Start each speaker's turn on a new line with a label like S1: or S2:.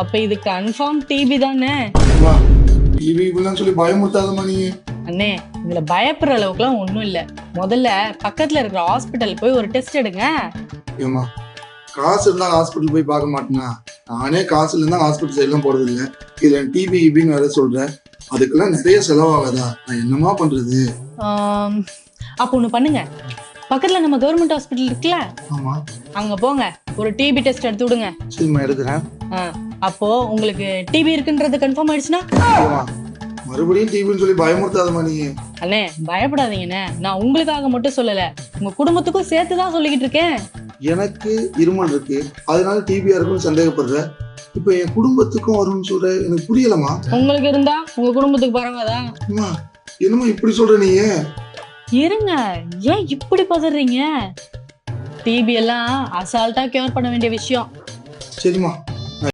S1: அப்ப இது confirm DP தானே?
S2: டிபி இப்படிலாம் சொல்லி பயமுறுத்தாதமா நீ.
S1: அண்ணே, இதுல பயப்படுற அளவுக்குலாம் ஒண்ணும் இல்ல. முதல்ல பக்கத்துல இருக்கிற ஹாஸ்பிட்டல் போய் ஒரு டெஸ்ட் எடுங்க.
S2: ஏமா காசு இருந்தா ஹாஸ்பிட்டல் போய் பார்க்க மாட்டேனா? நானே காசு இருந்தா ஹாஸ்பிட்டல் சைட்லாம் போறது இல்லை. இதுல டிபி இபின்னு வேற சொல்றேன். அதுக்கெல்லாம் நிறைய செலவாகாதா? நான் என்னமா பண்றது?
S1: அப்ப ஒண்ணு பண்ணுங்க, பக்கத்துல நம்ம கவர்மெண்ட் ஹாஸ்பிட்டல் இருக்குல்ல,
S2: ஆமா
S1: அங்க போங்க, ஒரு டிபி டெஸ்ட் எடுத்து விடுங்க.
S2: சரிம்மா எடுக்கிறேன்.
S1: அப்போ உங்களுக்கு டிபி இருக்குன்றது கன்ஃபார்ம் ஆயிடுச்சுன்னா
S2: மறுபடியும் டிபின்னு சொல்லி பயமுறுத்தாதமா நீ.
S1: அண்ணே பயப்படாதீங்கண்ணே, நான் உங்களுக்காக மட்டும் சொல்லல, உங்க குடும்பத்துக்கும் சேர்த்துதான் சொல்லிக்கிட்டு இருக்கேன்.
S2: எனக்கு இருமல் இருக்கு, அதனால டிபியா இருக்குன்னு சந்தேகப்படுற. இப்ப என் குடும்பத்துக்கும் வரும்னு சொல்ற, எனக்கு புரியலமா.
S1: உங்களுக்கு இருந்தா உங்க குடும்பத்துக்கு பரவாதா?
S2: என்னமா இப்படி சொல்ற நீ?
S1: இருங்க, ஏன் இப்படி பதறீங்க? டிபி எல்லாம் அசால்ட்டா கேர் பண்ண வேண்டிய விஷயம்.
S2: சரிம்மா